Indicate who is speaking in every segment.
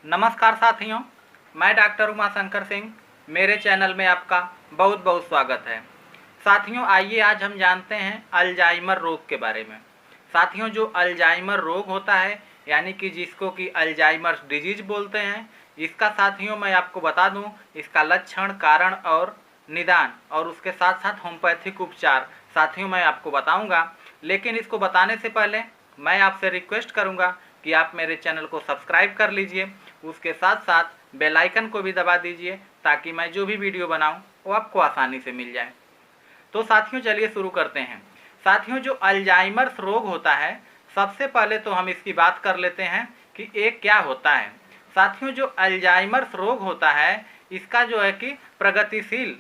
Speaker 1: नमस्कार साथियों, मैं डॉक्टर उमाशंकर सिंह। मेरे चैनल में आपका बहुत बहुत स्वागत है। साथियों, आइए आज हम जानते हैं अल्जाइमर रोग के बारे में। साथियों, जो अल्जाइमर रोग होता है यानी कि जिसको कि अल्जाइमर डिजीज बोलते हैं, इसका साथियों मैं आपको बता दूं, इसका लक्षण, कारण और निदान और उसके साथ साथ होम्योपैथिक उपचार साथियों मैं आपको बताऊंगा। लेकिन इसको बताने से पहले मैं आपसे रिक्वेस्ट करूंगा कि आप मेरे चैनल को सब्सक्राइब कर लीजिए, उसके साथ साथ बेल आइकन को भी दबा दीजिए ताकि मैं जो भी वीडियो बनाऊं वो आपको आसानी से मिल जाए। तो साथियों चलिए शुरू करते हैं। साथियों, जो अल्जाइमर्स रोग होता है, सबसे पहले तो हम इसकी बात कर लेते हैं कि ये क्या होता है। साथियों, जो अल्जाइमर्स रोग होता है, इसका जो है कि प्रगतिशील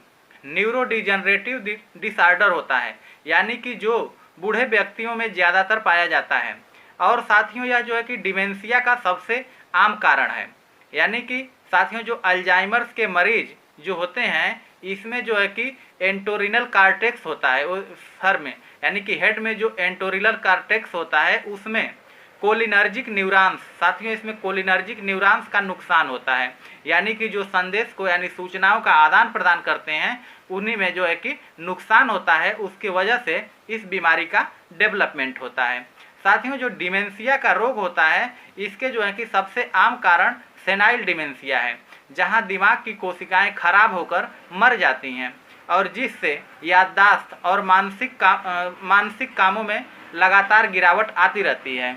Speaker 1: न्यूरोडिजनरेटिव डिसऑर्डर होता है, यानी कि जो बूढ़े व्यक्तियों में ज़्यादातर पाया जाता है। और साथियों यह जो है कि डिमेंशिया का सबसे आम कारण है। यानी कि साथियों, जो अल्जाइमर्स के मरीज जो होते हैं, इसमें जो है कि एंटोरिनल कार्टेक्स होता है वो सर में, यानी कि हेड में जो एंटोरिनल कार्टेक्स होता है उसमें कोलिनर्जिक न्यूरॉन्स, साथियों इसमें कोलिनर्जिक न्यूरॉन्स का नुकसान होता है, यानी कि जो संदेश को यानी सूचनाओं का आदान प्रदान करते हैं उन्हीं में जो है कि नुकसान होता है। उसकी वजह से इस बीमारी का डेवलपमेंट होता है। साथियों, जो डिमेंशिया का रोग होता है, इसके जो है कि सबसे आम कारण सेनाइल डिमेंशिया है, जहां दिमाग की कोशिकाएं खराब होकर मर जाती हैं और जिससे याददाश्त और मानसिक कामों में लगातार गिरावट आती रहती है।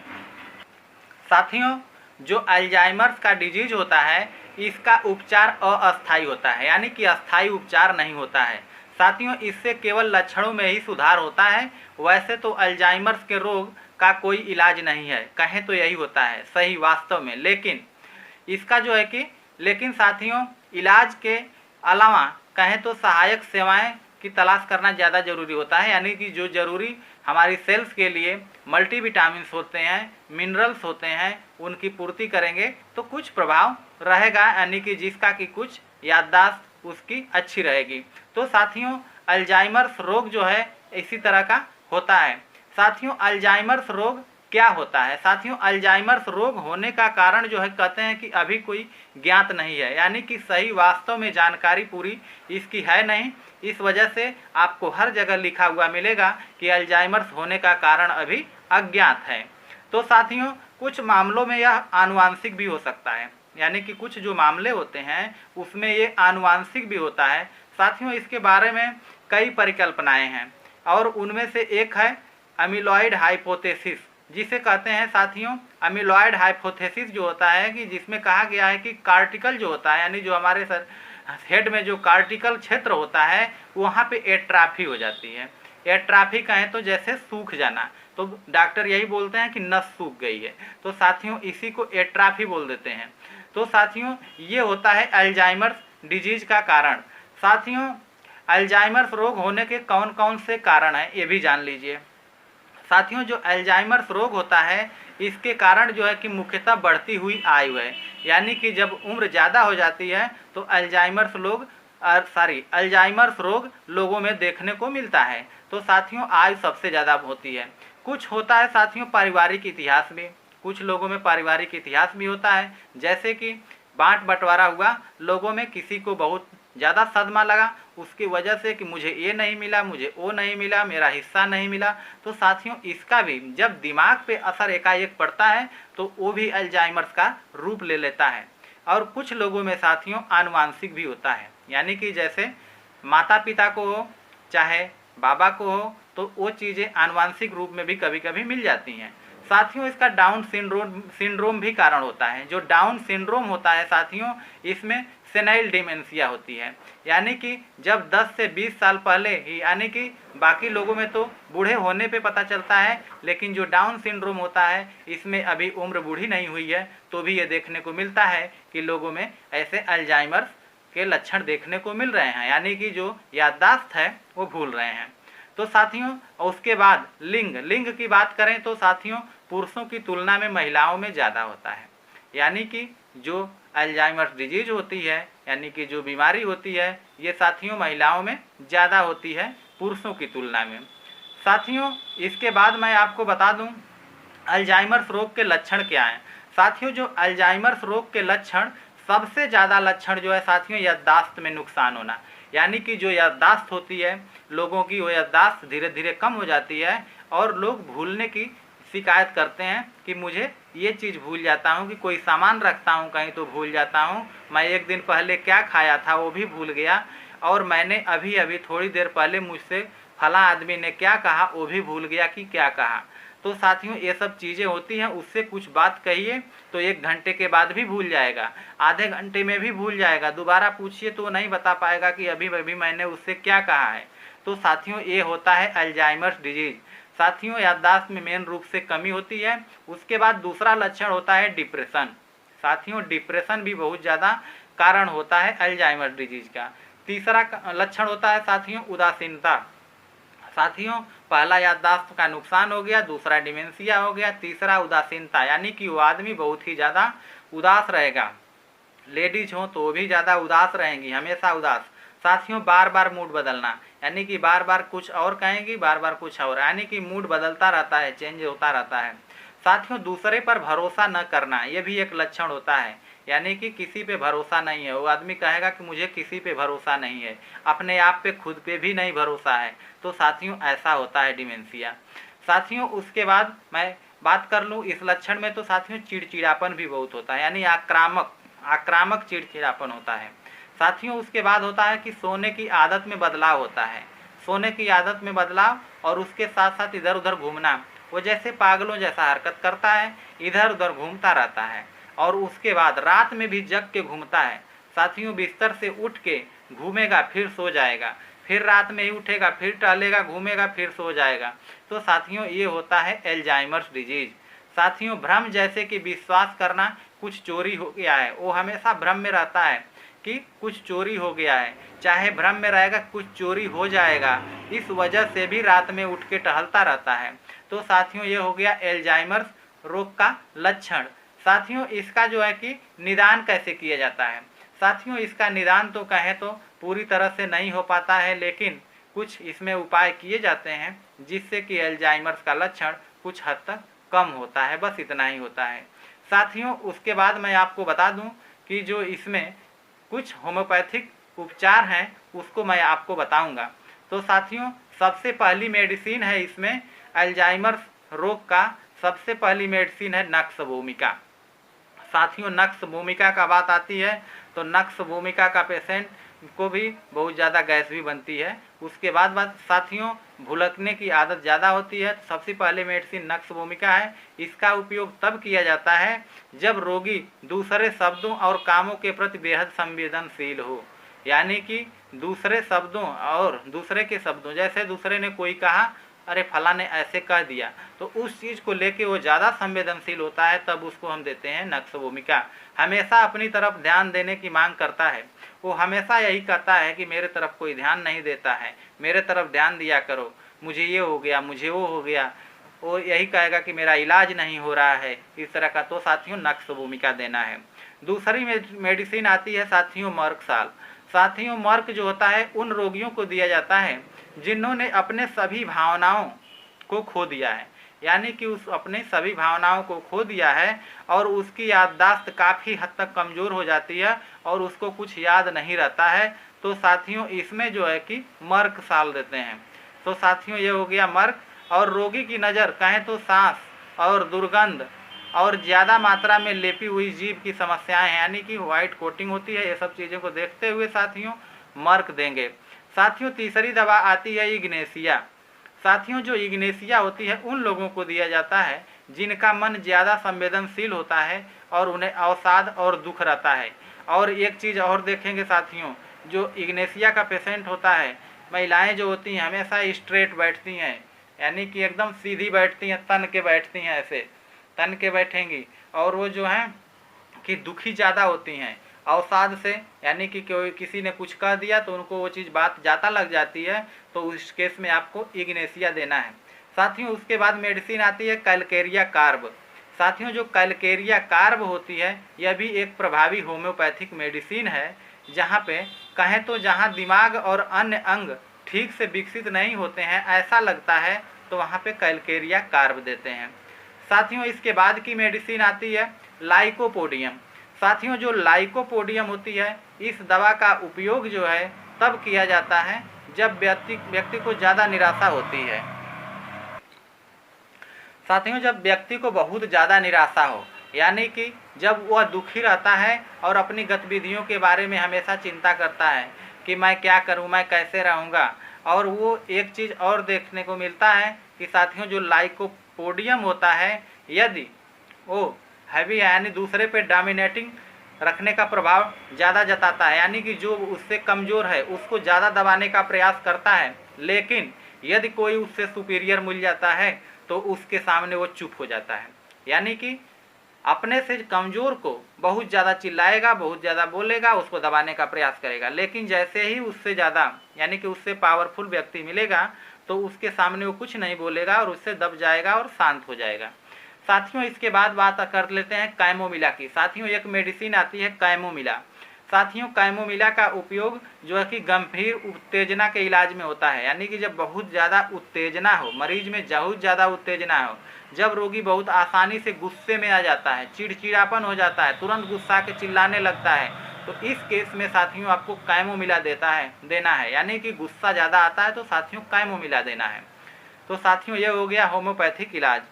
Speaker 1: साथियों, जो अल्जाइमर्स का डिजीज होता है, इसका उपचार अस्थायी होता है, यानी कि अस्थायी उपचार नहीं होता है। साथियों, इससे केवल लक्षणों में ही सुधार होता है। वैसे तो अल्जाइमर्स के रोग का कोई इलाज नहीं है, कहें तो यही होता है सही वास्तव में। लेकिन इसका जो है कि साथियों इलाज के अलावा कहें तो सहायक सेवाएं की तलाश करना ज़्यादा ज़रूरी होता है, यानी कि जो ज़रूरी हमारी सेल्स के लिए मल्टीविटामिन्स होते हैं, मिनरल्स होते हैं, उनकी पूर्ति करेंगे तो कुछ प्रभाव रहेगा, यानी कि जिसका कि कुछ याददाश्त उसकी अच्छी रहेगी। तो साथियों, अल्जाइमर्स रोग जो है इसी तरह का होता है। साथियों, अल्जाइमर्स रोग क्या होता है? साथियों, अल्जाइमर्स रोग होने का कारण जो है कहते हैं कि अभी कोई ज्ञात नहीं है, यानी कि सही वास्तव में जानकारी पूरी इसकी है नहीं। इस वजह से आपको हर जगह लिखा हुआ मिलेगा कि अल्जाइमर्स होने का कारण अभी अज्ञात है। तो साथियों, कुछ मामलों में यह आनुवांशिक भी हो सकता है, यानी कि कुछ जो मामले होते हैं उसमें ये आनुवांशिक भी होता है। साथियों, इसके बारे में कई परिकल्पनाएं हैं और उनमें से एक है अमीलॉइड हाइपोथेसिस, जिसे कहते हैं साथियों अमीलॉइड हाइपोथेसिस जो होता है कि जिसमें कहा गया है कि कार्टिकल जो होता है, यानी जो हमारे सर हेड में जो कार्टिकल क्षेत्र होता है वहाँ पे एट्राफी हो जाती है। एट्राफी कहें तो जैसे सूख जाना, तो डॉक्टर यही बोलते हैं कि नस सूख गई है, तो साथियों इसी को एट्राफी बोल देते हैं। तो साथियों ये होता है अल्जाइमर्स डिजीज का कारण। साथियों, अल्जाइमर्स रोग होने के कौन कौन से कारण हैं ये भी जान लीजिए। साथियों, जो अल्जाइमर्स रोग होता है इसके कारण जो है कि मुख्यतः बढ़ती हुई आयु है, यानी कि जब उम्र ज़्यादा हो जाती है तो अल्जाइमर्स रोग लोगों में देखने को मिलता है। तो साथियों आयु सबसे ज़्यादा होती है। कुछ होता है साथियों पारिवारिक इतिहास भी, कुछ लोगों में पारिवारिक इतिहास भी होता है, जैसे कि बांट बंटवारा हुआ, लोगों में किसी को बहुत ज़्यादा सदमा लगा उसकी वजह से कि मुझे ये नहीं मिला, मुझे वो नहीं मिला, मेरा हिस्सा नहीं मिला। तो साथियों इसका भी जब दिमाग पे असर एकाएक पड़ता है तो वो भी अल्जाइमर्स का रूप ले लेता है। और कुछ लोगों में साथियों आनुवांशिक भी होता है, यानी कि जैसे माता पिता को हो चाहे बाबा को हो तो वो चीज़ें आनुवांशिक रूप में भी कभी कभी मिल जाती हैं। साथियों, इसका डाउन सिंड्रोम भी कारण होता है। जो डाउन सिंड्रोम होता है साथियों, इसमें सेनाइल डिमेंशिया होती है, यानी कि जब 10 से 20 साल पहले ही, यानी कि बाकी लोगों में तो बूढ़े होने पे पता चलता है, लेकिन जो डाउन सिंड्रोम होता है इसमें अभी उम्र बूढ़ी नहीं हुई है तो भी ये देखने को मिलता है कि लोगों में ऐसे अल्जाइमर्स के लक्षण देखने को मिल रहे हैं, यानी कि जो याददाश्त है वो भूल रहे हैं। तो साथियों उसके बाद लिंग की बात करें तो साथियों पुरुषों की तुलना में महिलाओं में ज़्यादा होता है, यानी कि जो अल्जाइमर्स डिजीज होती है, यानी कि जो बीमारी होती है, ये साथियों महिलाओं में ज़्यादा होती है पुरुषों की तुलना में। साथियों इसके बाद मैं आपको बता दूं अल्जाइमर्स रोग के लक्षण क्या हैं। साथियों जो अल्जाइमर्स रोग के लक्षण, सबसे ज़्यादा लक्षण जो है साथियों याददाश्त में नुकसान होना, यानी कि जो याददाश्त होती है लोगों की, वो याददाश्त धीरे धीरे कम हो जाती है और लोग भूलने की शिकायत करते हैं कि मुझे ये चीज़ भूल जाता हूँ, कि कोई सामान रखता हूँ कहीं तो भूल जाता हूँ, मैं एक दिन पहले क्या खाया था वो भी भूल गया, और मैंने अभी अभी थोड़ी देर पहले मुझसे फला आदमी ने क्या कहा वो भी भूल गया कि क्या कहा। तो साथियों ये सब चीज़ें होती हैं, उससे कुछ बात कहिए तो 1 घंटे के बाद भी भूल जाएगा, आधे घंटे में भी भूल जाएगा, दोबारा पूछिए तो नहीं बता पाएगा कि अभी अभी मैंने उससे क्या कहा है। तो साथियों ये होता है अल्जाइमर्स डिजीज। साथियों याददाश्त में मेन रूप से कमी होती है। उसके बाद दूसरा लक्षण होता है डिप्रेशन। साथियों डिप्रेशन भी बहुत ज़्यादा कारण होता है अल्जाइमर्स डिजीज का। तीसरा लक्षण होता है साथियों उदासीनता। साथियों पहला याददाश्त का नुकसान हो गया, दूसरा डिमेंशिया हो गया, तीसरा उदासीनता, यानी कि वो आदमी बहुत ही ज़्यादा उदास रहेगा। लेडीज हो तो वो भी ज़्यादा उदास रहेंगी, हमेशा उदास। साथियों बार बार मूड बदलना, यानी कि बार बार कुछ और कहेंगी, बार बार कुछ और, यानी कि मूड बदलता रहता है, चेंज होता रहता है। साथियों दूसरे पर भरोसा न करना, ये भी एक लक्षण होता है, यानी कि किसी पे भरोसा नहीं है, वो आदमी कहेगा कि मुझे किसी पे भरोसा नहीं है, अपने आप पे खुद पे भी नहीं भरोसा है। तो साथियों ऐसा होता है डिमेंशिया। साथियों उसके बाद मैं बात कर लूँ इस लक्षण में, तो साथियों चिड़चिड़ापन भी बहुत होता है, यानी आक्रामक चिड़चिड़ापन होता है। साथियों उसके बाद होता है कि सोने की आदत में बदलाव होता है, सोने की आदत में बदलाव, और उसके साथ साथ इधर उधर घूमना, वो जैसे पागलों जैसा हरकत करता है, इधर उधर घूमता रहता है, और उसके बाद रात में भी जग के घूमता है। साथियों बिस्तर से उठ के घूमेगा फिर सो जाएगा, फिर रात में ही उठेगा, फिर टहलेगा, घूमेगा, फिर सो जाएगा। तो साथियों ये होता है अल्जाइमर्स डिजीज। साथियों भ्रम, जैसे कि विश्वास करना कुछ चोरी हो गया है, वो हमेशा भ्रम में रहता है कि कुछ चोरी हो गया है, चाहे भ्रम में रहेगा कुछ चोरी हो जाएगा, इस वजह से भी रात में उठ के टहलता रहता है। तो साथियों ये हो गया अल्जाइमर्स रोग का लक्षण। साथियों इसका जो है कि निदान कैसे किया जाता है। साथियों इसका निदान तो कहें तो पूरी तरह से नहीं हो पाता है, लेकिन कुछ इसमें उपाय किए जाते हैं जिससे कि अल्जाइमर्स का लक्षण कुछ हद तक कम होता है, बस इतना ही होता है। साथियों उसके बाद मैं आपको बता दूं कि जो इसमें कुछ होम्योपैथिक उपचार हैं उसको मैं आपको बताऊंगा। तो साथियों सबसे पहली मेडिसिन है इसमें अल्जाइमर्स रोग का, सबसे पहली मेडिसिन है नक्स भूमिका। साथियों नक्स भूमिका का बात आती है तो नक्स भूमिका का पेशेंट को भी बहुत ज़्यादा गैस भी बनती है। उसके बाद साथियों भुलकने की आदत ज़्यादा होती है। सबसे पहले मेडिसिन नक्स भूमिका है। इसका उपयोग तब किया जाता है जब रोगी दूसरे शब्दों और कामों के प्रति बेहद संवेदनशील हो, यानी कि दूसरे शब्दों और दूसरे के शब्दों, जैसे दूसरे ने कोई कहा अरे फला ने ऐसे कह दिया, तो उस चीज़ को लेके वो ज़्यादा संवेदनशील होता है, तब उसको हम देते हैं नक्स भूमिका। हमेशा अपनी तरफ ध्यान देने की मांग करता है, वो हमेशा यही कहता है कि मेरे तरफ कोई ध्यान नहीं देता है, मेरे तरफ ध्यान दिया करो, मुझे ये हो गया, मुझे वो हो गया, वो यही कहेगा कि मेरा इलाज नहीं हो रहा है, इस तरह का। तो साथियों नक्स भूमिका देना है। दूसरी मेडिसिन आती है साथियों मर्क साल। साथियों मर्क जो होता है उन रोगियों को दिया जाता है जिन्होंने अपने सभी भावनाओं को खो दिया है, यानी कि उस अपने सभी भावनाओं को खो दिया है और उसकी याददाश्त काफ़ी हद तक कमज़ोर हो जाती है और उसको कुछ याद नहीं रहता है। तो साथियों इसमें जो है कि मर्क साल देते हैं। तो साथियों ये हो गया मर्क। और रोगी की नज़र कहें तो सांस और दुर्गंध और ज़्यादा मात्रा में लेपी हुई जीभ की समस्याएं हैं, यानी कि वाइट कोटिंग होती है, ये सब चीज़ों को देखते हुए साथियों मर्क देंगे। साथियों तीसरी दवा आती है इग्नेशिया। साथियों जो इग्नेशिया होती है उन लोगों को दिया जाता है जिनका मन ज़्यादा संवेदनशील होता है और उन्हें अवसाद और दुख रहता है। और एक चीज़ और देखेंगे साथियों, जो इग्नेशिया का पेशेंट होता है, महिलाएं जो होती हैं हमेशा स्ट्रेट बैठती हैं, यानी कि एकदम सीधी बैठती हैं, तन के बैठती हैं, ऐसे तन के बैठेंगी, और वो जो हैं कि दुखी ज़्यादा होती हैं अवसाद से, यानी कि कोई किसी ने कुछ कह दिया तो उनको वो चीज़ बात ज़्यादा लग जाती है, तो उस केस में आपको इग्नेशिया देना है। साथियों उसके बाद मेडिसिन आती है कैलकेरिया कार्ब। साथियों जो कैलकेरिया कार्ब होती है यह भी एक प्रभावी होम्योपैथिक मेडिसिन है, जहाँ पे कहें तो जहाँ दिमाग और अन्य अंग ठीक से विकसित नहीं होते हैं ऐसा लगता है, तो वहाँ पे कैलकेरिया कार्ब देते हैं। साथियों इसके बाद की मेडिसिन आती है लाइकोपोडियम। साथियों जो लाइकोपोडियम होती है, इस दवा का उपयोग जो है तब किया जाता है जब व्यक्ति को ज़्यादा निराशा होती है। साथियों जब व्यक्ति को बहुत ज़्यादा निराशा हो, यानी कि जब वह दुखी रहता है और अपनी गतिविधियों के बारे में हमेशा चिंता करता है कि मैं क्या करूं, मैं कैसे रहूंगा, और वो एक चीज़ और देखने को मिलता है कि साथियों जो लाइकोपोडियम होता है, यदि वो हैवी है यानी दूसरे पे डोमिनेटिंग रखने का प्रभाव ज़्यादा जताता है, यानी कि जो उससे कमज़ोर है उसको ज़्यादा दबाने का प्रयास करता है, लेकिन यदि कोई उससे सुपीरियर मिल जाता है तो उसके सामने वो चुप हो जाता है, यानी कि अपने से कमज़ोर को बहुत ज़्यादा चिल्लाएगा, बहुत ज़्यादा बोलेगा, उसको दबाने का प्रयास करेगा, लेकिन जैसे ही उससे ज़्यादा यानी कि उससे पावरफुल व्यक्ति मिलेगा तो उसके सामने वो कुछ नहीं बोलेगा और उससे दब जाएगा और शांत हो जाएगा। साथियों इसके बाद बात कर लेते हैं कैमोमिला की। साथियों एक मेडिसिन आती है कैमोमिला। साथियों कैमोमिला का उपयोग जो है कि गंभीर उत्तेजना के इलाज में होता है, यानी कि जब बहुत ज़्यादा उत्तेजना हो, मरीज में बहुत ज़्यादा उत्तेजना हो, जब रोगी बहुत आसानी से गुस्से में आ जाता है, चिड़चिड़ापन हो जाता है, तुरंत गुस्सा के चिल्लाने लगता है, तो इस केस में साथियों आपको कैमोमिला देना है, यानी कि गुस्सा ज़्यादा आता है तो साथियों कैमोमिला देना है। तो साथियों ये हो गया होम्योपैथिक इलाज।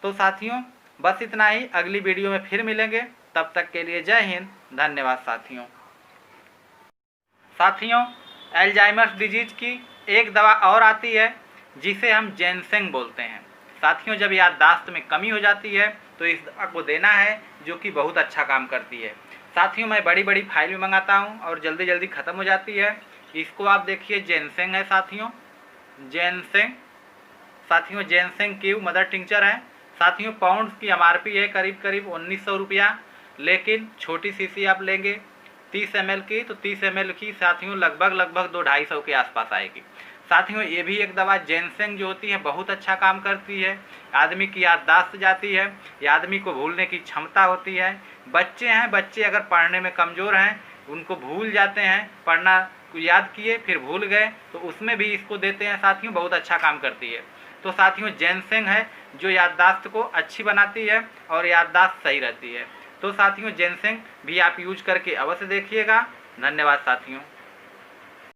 Speaker 1: तो साथियों बस इतना ही, अगली वीडियो में फिर मिलेंगे, तब तक के लिए जय हिंद, धन्यवाद साथियों। साथियों अल्जाइमर्स डिजीज की एक दवा और आती है जिसे हम जेनसेंग बोलते हैं। साथियों जब याददाश्त में कमी हो जाती है तो इस दवा को देना है, जो कि बहुत अच्छा काम करती है। साथियों मैं बड़ी बड़ी फाइल में मंगाता हूँ और जल्दी जल्दी ख़त्म हो जाती है। इसको आप देखिए, जेनसेंग है साथियों, जेनसेंग। साथियों जेनसेंग क्यू मदर टिंचर है। साथियों पाउंड्स की MRP है करीब करीब 1900 रुपया, लेकिन छोटी शीशी आप लेंगे 30 ml की, तो 30 ml की साथियों लगभग 200-250 के आसपास आएगी। साथियों ये भी एक दवा जेनसेंग जो होती है बहुत अच्छा काम करती है। आदमी की याददाश्त जाती है, या आदमी को भूलने की क्षमता होती है। बच्चे हैं, बच्चे अगर पढ़ने में कमज़ोर हैं, उनको भूल जाते हैं, पढ़ना याद किए फिर भूल गए, तो उसमें भी इसको देते हैं साथियों, बहुत अच्छा काम करती है। तो साथियों जेनसेंग है जो याददाश्त को अच्छी बनाती है और याददाश्त सही रहती है। तो साथियों जेनसेंग भी आप यूज करके अवश्य देखिएगा। धन्यवाद साथियों।